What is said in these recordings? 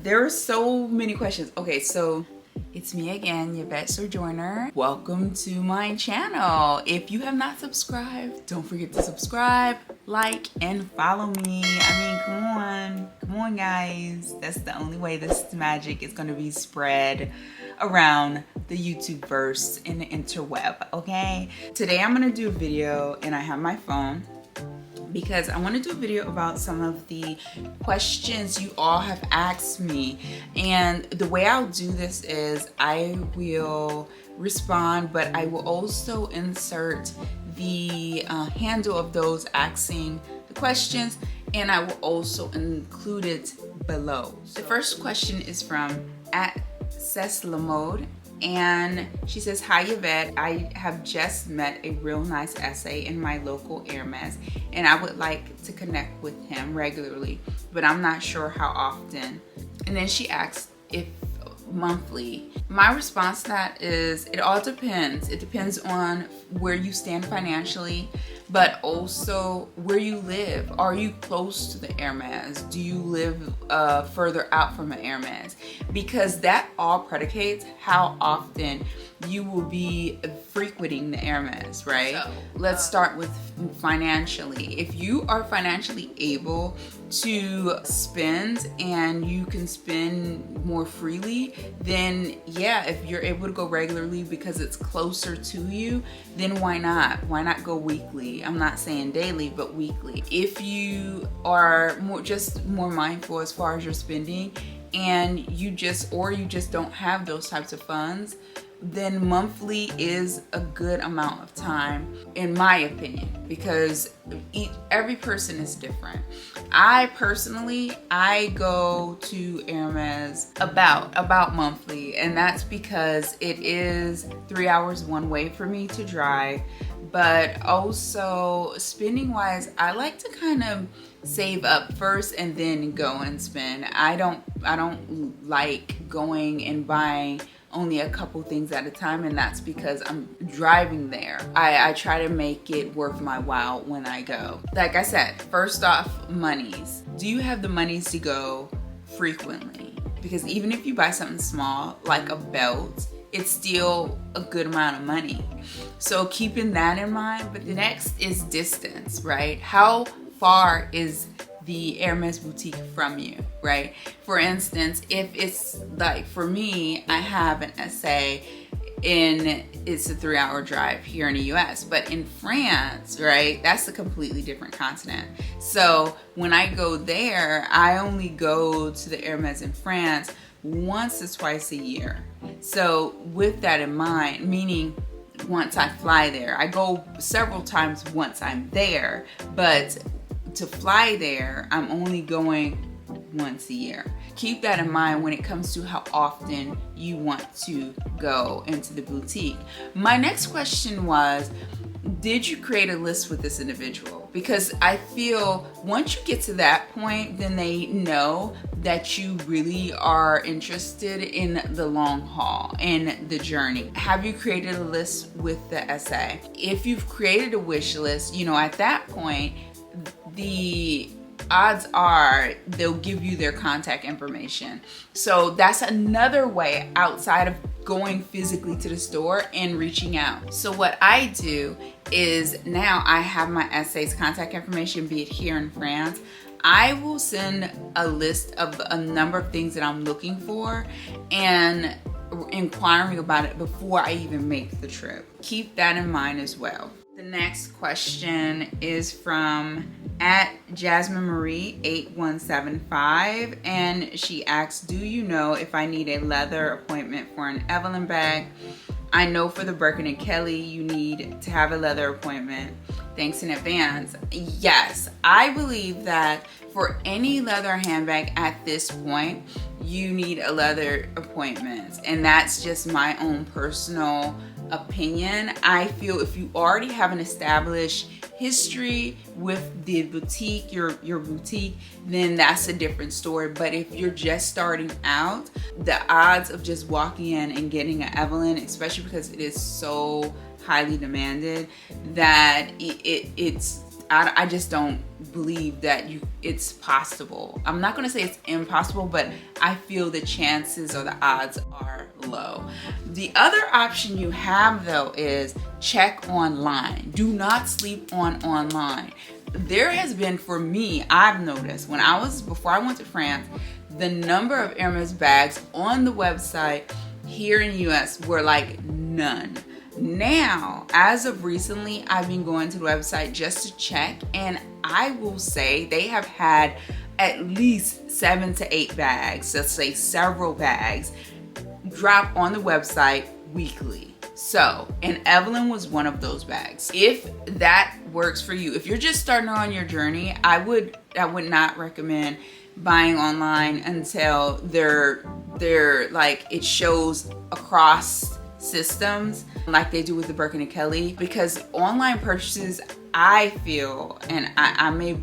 There are so many questions. Okay, so it's me again, yvettesojourner. Welcome to my channel. If you have not subscribed, don't forget to subscribe, like, and follow me. I mean, come on guys. That's the only way this magic is gonna be spread around the YouTube verse and the interweb, okay? Today I'm gonna do a video and I have my phone because I want to do a video about some of the questions you all have asked me. And the way I'll do this is I will respond, but I will also insert the handle of those asking the questions, and I will also include it below. The first question is from @seslamode. And she says, hi Yvette, I have just met a real nice essay in my local Hermes and I would like to connect with him regularly, but I'm not sure how often. And then she asks if monthly. My response to that is it all depends. It depends on where you stand financially, but also where you live. Are you close to the Hermes? Do you live further out from the Hermes? Because that all predicates how often you will be frequenting the Hermes, right? So, let's start with financially. If you are financially able to spend and you can spend more freely, then yeah, if you're able to go regularly because it's closer to you, then why not? Why not go weekly? I'm not saying daily, but weekly. If you are more mindful as far as your spending and you just don't have those types of funds, then monthly is a good amount of time, in my opinion, because every person is different. I personally, I go to Hermes about monthly, and that's because it is 3 hours one way for me to drive. But also spending wise, I like to kind of save up first and then go and spend. I don't like going and buying only a couple things at a time, and that's because I'm driving there. I try to make it worth my while when I go. Like I said, first off, monies. Do you have the monies to go frequently? Because even if you buy something small, like a belt, it's still a good amount of money. So keeping that in mind. But the next is distance, right? How far is the Hermes boutique from you, right? For instance, if it's like for me, I have an essay it's a 3-hour drive here in the US, but in France, right, that's a completely different continent. So when I go there, I only go to the Hermes in France once or twice a year. So with that in mind, meaning once I fly there, I go several times once I'm there, but to fly there, I'm only going once a year. Keep that in mind when it comes to how often you want to go into the boutique. My next question was, did you create a list with this individual? Because I feel once you get to that point, then they know that you really are interested in the long haul and the journey. Have you created a list with the essay? If you've created a wish list, you know, at that point, the odds are they'll give you their contact information. So that's another way outside of going physically to the store and reaching out. So what I do is now I have my essay's contact information, be it here in France. I will send a list of a number of things that I'm looking for and inquiring about it before I even make the trip. Keep that in mind as well. The next question is from @JasmineMarie8175, and she asks, do you know if I need a leather appointment for an Evelyn bag? I know for the Birkin and Kelly you need to have a leather appointment. Thanks in advance. Yes, I believe that for any leather handbag at this point, you need a leather appointment, and that's just my own personal opinion. I feel if you already have an established history with the boutique, your boutique, then that's a different story. But if you're just starting out, the odds of just walking in and getting an Evelyn, especially because it is so highly demanded, that it's I just don't believe that it's possible. I'm not gonna say it's impossible, but I feel the chances or the odds are low. The other option you have though is check online. Do not sleep on online. There has been, for me, I've noticed before I went to France, the number of Hermes bags on the website here in the US were like none. Now, as of recently, I've been going to the website just to check, and I will say they have had at least 7 to 8 bags, let's say several bags, drop on the website weekly. So, and Evelyn was one of those bags. If that works for you, if you're just starting on your journey, I would not recommend buying online until they're like it shows across systems like they do with the Birkin and Kelly, because online purchases, I feel, and it may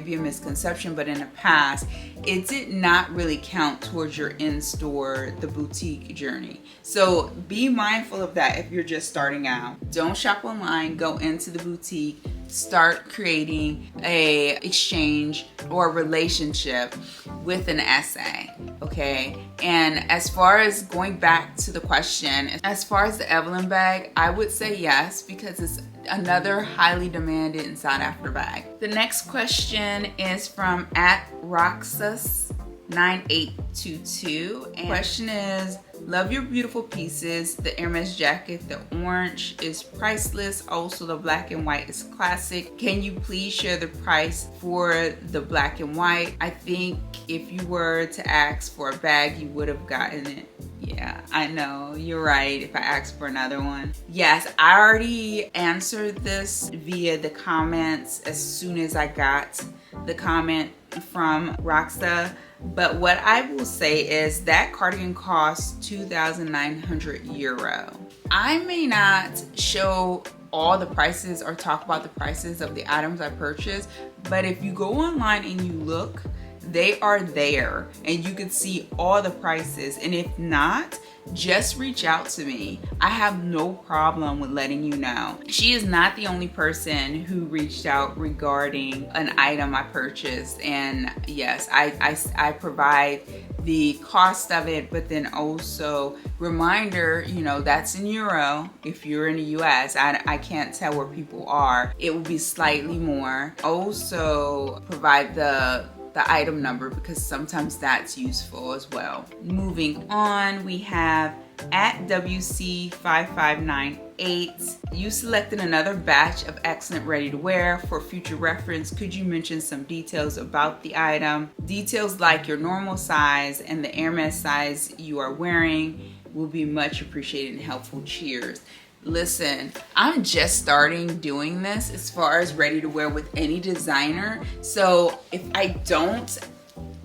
be a misconception, but in the past, it did not really count towards your in-store, the boutique journey. So be mindful of that if you're just starting out. Don't shop online, go into the boutique, start creating a exchange or relationship with an SA, okay? And as far as going back to the question, as far as the Evelyn bag, I would say yes, because it's another highly demanded and sought after bag. The next question is from @Roxas9822, and the question is, love your beautiful pieces. The Hermes jacket, the orange is priceless. Also, the black and white is classic. Can you please share the price for the black and white? I think if you were to ask for a bag, you would have gotten it. Yeah, I know, you're right. If I asked for another one. Yes, I already answered this via the comments as soon as I got the comment from Roxa. But what I will say is that cardigan costs 2,900 euro. I may not show all the prices or talk about the prices of the items I purchased, but if you go online and you look, they are there and you can see all the prices. And if not, just reach out to me. I have no problem with letting you know. She is not the only person who reached out regarding an item I purchased. And yes, I provide the cost of it, but then also reminder, you know, that's in euro. If you're in the US, I can't tell where people are. It will be slightly more. Also provide the item number, because sometimes that's useful as well. Moving on, we have @WC5598. You selected another batch of excellent ready to wear. For future reference, could you mention some details about the item? Details like your normal size and the Hermes size you are wearing will be much appreciated and helpful. Cheers. Listen, I'm just starting doing this as far as ready to wear with any designer. So if I don't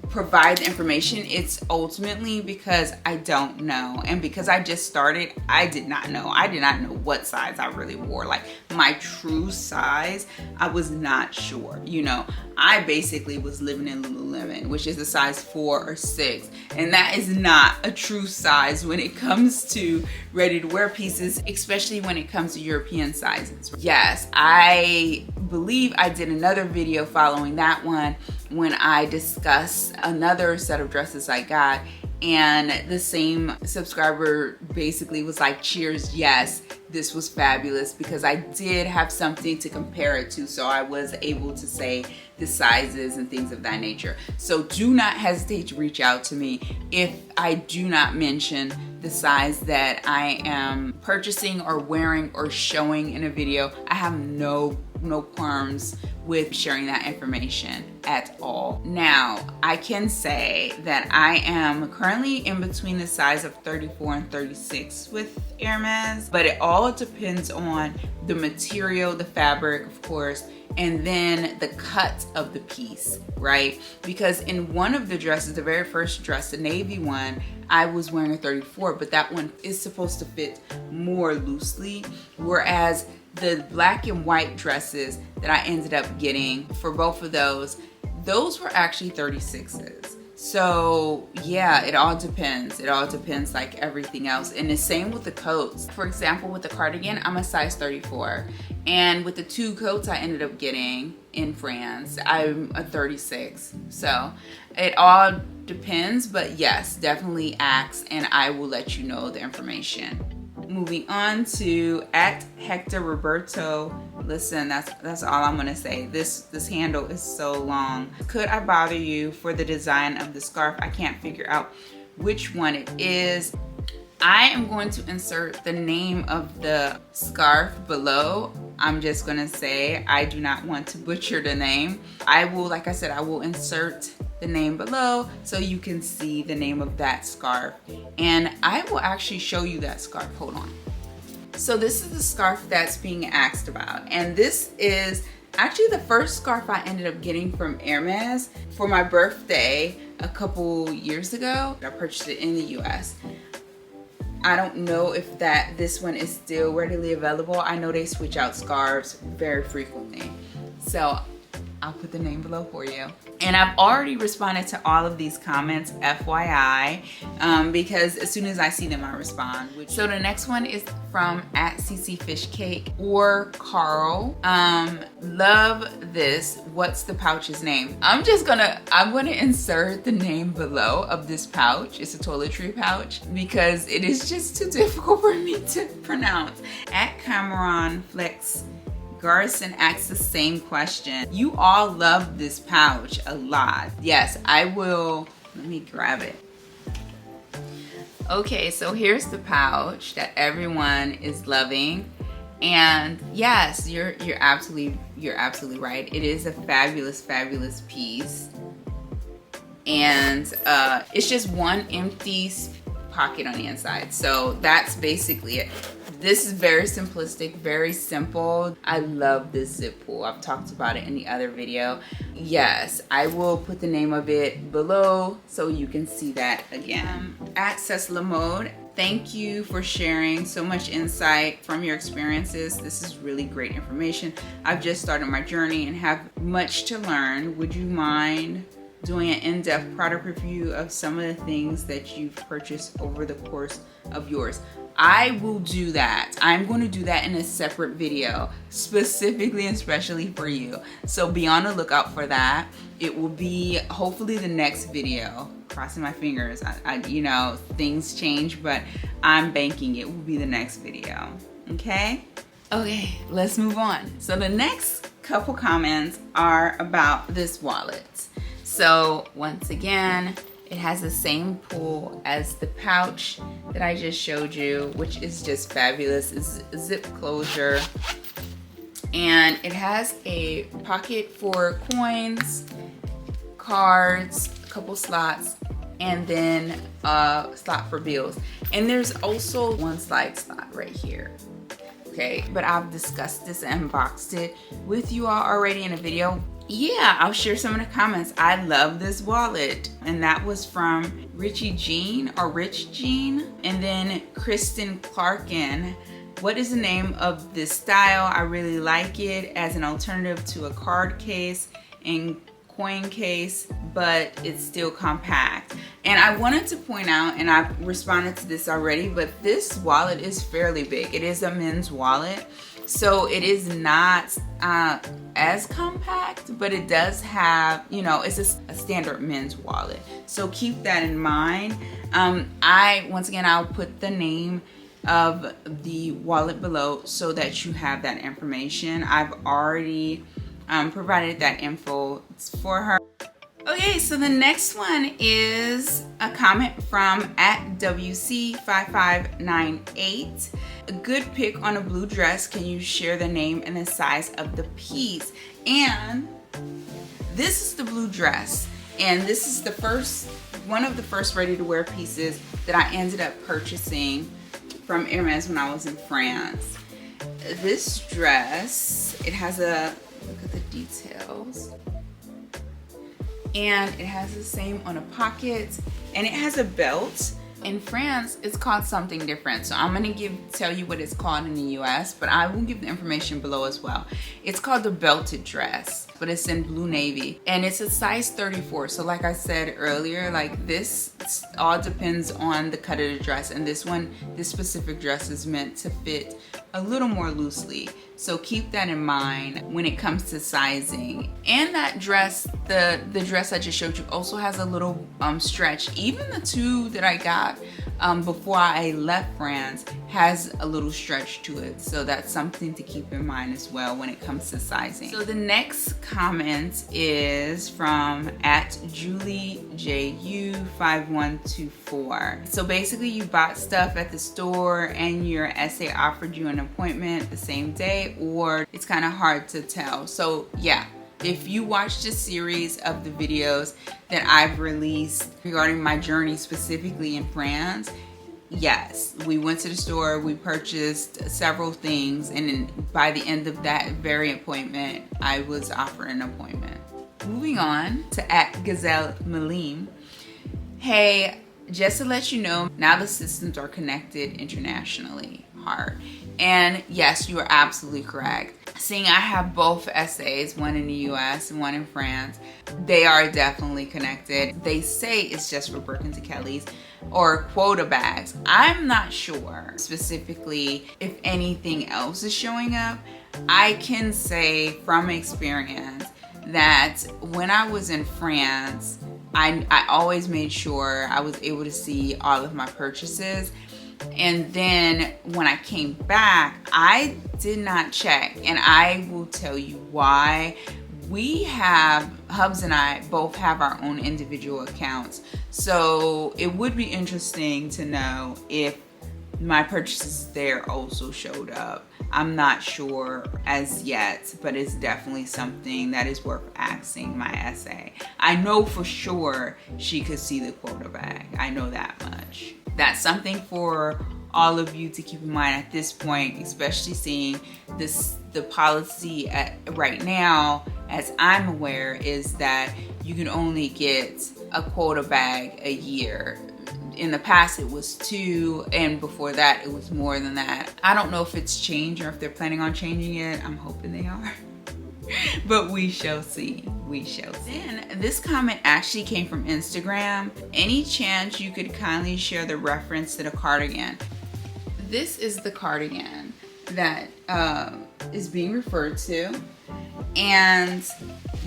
provide the information, it's ultimately because I don't know. And because I just started, I did not know. I did not know what size I really wore. Like my true size, I was not sure. You know, I basically was living in Lululemon, which is a size 4 or 6. And that is not a true size when it comes to ready to wear pieces, especially when it comes to European sizes. Yes, I believe I did another video following that one when I discussed another set of dresses I got, and the same subscriber basically was like, cheers, yes, this was fabulous, because I did have something to compare it to, so I was able to say the sizes and things of that nature. So do not hesitate to reach out to me if I do not mention the size that I am purchasing or wearing or showing in a video. I have no qualms with sharing that information at all. Now, I can say that I am currently in between the size of 34 and 36 with Hermes, but it all depends on the material, the fabric, of course, and then the cut of the piece, right? Because in one of the dresses, the very first dress, the navy one, I was wearing a 34, but that one is supposed to fit more loosely, whereas the black and white dresses that I ended up getting for both of those were actually 36s. So yeah, it all depends. It all depends like everything else. And the same with the coats. For example, with the cardigan, I'm a size 34. And with the 2 coats I ended up getting in France, I'm a 36. So it all depends, but yes, definitely ask and I will let you know the information. Moving on to @HectorRoberto. Listen, that's all I'm gonna say. This handle is so long. Could I bother you for the design of the scarf? I can't figure out which one it is. I am going to insert the name of the scarf below. I'm just gonna say I do not want to butcher the name. I will, like I said, I will insert the name below so you can see the name of that scarf. And I will actually show you that scarf. Hold on. So this is the scarf that's being asked about. And this is actually the first scarf I ended up getting from Hermes for my birthday a couple years ago. I purchased it in the US. I don't know if this one is still readily available. I know they switch out scarves very frequently. So I'll put the name below for you. And I've already responded to all of these comments, FYI, because as soon as I see them, I respond. So the next one is from @CCFishCake or Carl. Love this. What's the pouch's name? I'm gonna insert the name below of this pouch. It's a toiletry pouch because it is just too difficult for me to pronounce. @CameronFlex Garrison asks the same question. You all love this pouch a lot. Yes, I will. Let me grab it. Okay, so here's the pouch that everyone is loving. And yes, you're absolutely right. It is a fabulous, fabulous piece. And it's just one empty pocket on the inside. So that's basically it. This is very simplistic, very simple. I love this zip pull. I've talked about it in the other video. Yes, I will put the name of it below so you can see that again. @CecilaMode, thank you for sharing so much insight from your experiences. This is really great information. I've just started my journey and have much to learn. Would you mind doing an in-depth product review of some of the things that you've purchased over the course of yours? I will do that. I'm going to do that in a separate video, specifically and especially for you. So be on the lookout for that. It will be hopefully the next video. Crossing my fingers. You know, things change, but I'm banking it will be the next video. Okay? Okay, let's move on. So the next couple comments are about this wallet. So once again, it has the same pull as the pouch that I just showed you, which is just fabulous. It's a zip closure. And it has a pocket for coins, cards, a couple slots, and then a slot for bills. And there's also one slide slot right here. Okay, but I've discussed this and unboxed it with you all already in a video. Yeah, I'll share some of the comments. I love this wallet. And that was from Richie Jean or Rich Jean. And then Kristen Clarkin. What is the name of this style? I really like it as an alternative to a card case and coin case, but it's still compact. And I wanted to point out, and I've responded to this already, but this wallet is fairly big. It is a men's wallet. So it is not as compact, but it does have, you know, it's a standard men's wallet. So keep that in mind. Once again, I'll put the name of the wallet below so that you have that information. I've already provided that info for her. Okay, so the next one is a comment from @WC5598. A good pick on a blue dress. Can you share the name and the size of the piece? And this is the blue dress. And this is the one of the first ready-to-wear pieces that I ended up purchasing from Hermes when I was in France. This dress, it has look at the details. And it has the same on a pocket, and it has a belt, in France, it's called something different. So I'm gonna tell you what it's called in the US, but I will give the information below as well. It's called the belted dress, but it's in blue navy, and it's a size 34. So like I said earlier, like this all depends on the cut of the dress, and this specific dress is meant to fit a little more loosely. So keep that in mind when it comes to sizing. And that dress, the dress I just showed you, also has a little stretch. Even the two that I got before I left France has a little stretch to it. So that's something to keep in mind as well when it comes to sizing. So the next comment is from @JulieJU5124. So basically you bought stuff at the store and your SA offered you an appointment the same day, or it's kind of hard to tell. So yeah, if you watched a series of the videos that I've released regarding my journey specifically in France, yes, we went to the store, we purchased several things, and then by the end of that very appointment, I was offered an appointment. Moving on to @GazelleMalim. Hey, just to let you know, now the systems are connected internationally. Hard. And yes, you are absolutely correct. Seeing I have both essays, one in the US and one in France, they are definitely connected. They say it's just for Birkins and Kellys or quota bags. I'm not sure specifically if anything else is showing up. I can say from experience that when I was in France, I always made sure I was able to see all of my purchases. And then when I came back, I did not check, and I will tell you why. Hubs and I both have our own individual accounts. So it would be interesting to know if my purchases there also showed up. I'm not sure as yet, but it's definitely something that is worth asking my SA. I know for sure she could see the quota bag. I know that much. That's something for all of you to keep in mind at this point, especially seeing the policy right now, as I'm aware, is that you can only get a quota bag a year. In the past it was 2, and before that it was more than that. I don't know if it's changed or if they're planning on changing it. I'm hoping they are. But we shall see. We shall see. And this comment actually came from Instagram. Any chance you could kindly share the reference to the cardigan? This is the cardigan that is being referred to. And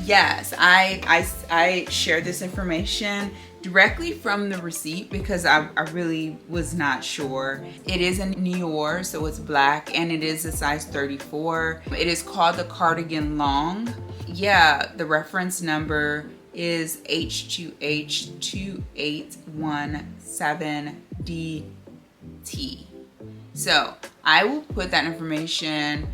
yes, I shared this information directly from the receipt because I really was not sure. It is in New York, so it's black, and it is a size 34. It is called the cardigan long. Yeah, the reference number is H2H2817DT. So I will put that information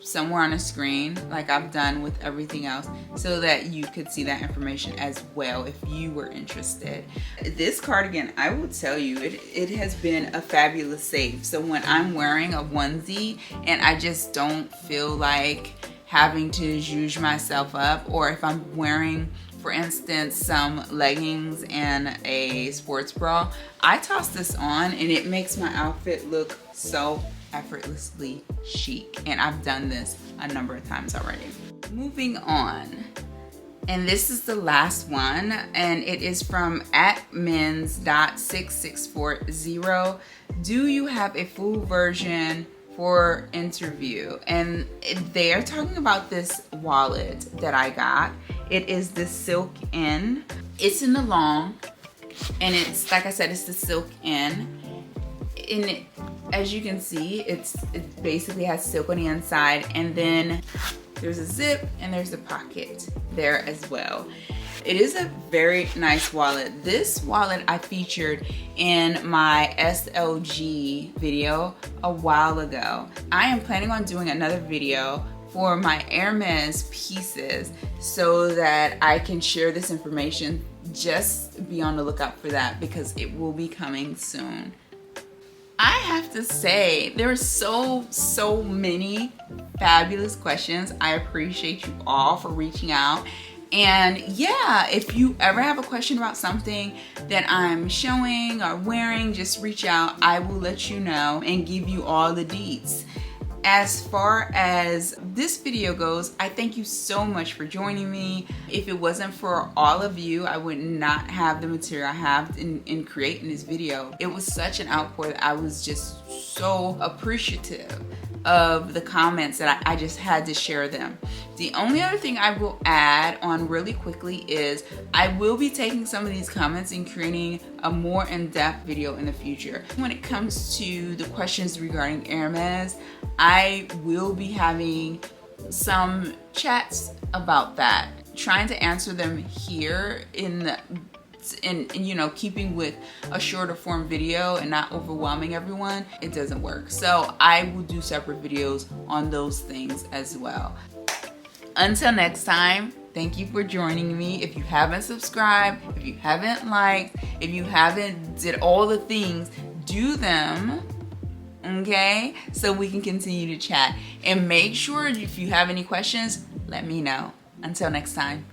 somewhere on the screen like I've done with everything else, so that you could see that information as well if you were interested. This cardigan, I will tell you, it has been a fabulous save. So when I'm wearing a onesie and I just don't feel like having to zhuzh myself up, or if I'm wearing, for instance, some leggings and a sports bra, I toss this on and it makes my outfit look so effortlessly chic, and I've done this a number of times already. Moving on, and this is the last one, and it is from @mens.6640. Do you have a full version for interview? And they are talking about this wallet that I got. It is the Silk N. It's in the long, and it's, like I said, it's the Silk N. And it, as you can see, it basically has silk on the inside, and then there's a zip and there's a pocket there as well. It is a very nice wallet. This wallet I featured in my SLG video a while ago. I am planning on doing another video for my Hermes pieces so that I can share this information. Just be on the lookout for that because it will be coming soon. I have to say, there are so many fabulous questions. I appreciate you all for reaching out And yeah, if you ever have a question about something that I'm showing or wearing, just reach out. I will let you know and give you all the deets. As far as this video goes, I thank you so much for joining me. If it wasn't for all of you, I would not have the material I have in creating this video. It was such an outpour that I was just so appreciative of the comments that I just had to share them. The only other thing I will add on really quickly is I will be taking some of these comments and creating a more in-depth video in the future. When it comes to the questions regarding Hermes, I will be having some chats about that, trying to answer them here in you know, keeping with a shorter form video and not overwhelming everyone. It doesn't work. So I will do separate videos on those things as well. Until next time, thank you for joining me. If you haven't subscribed, if you haven't liked, if you haven't did all the things, do them, okay? So we can continue to chat. And make sure if you have any questions, let me know. Until next time.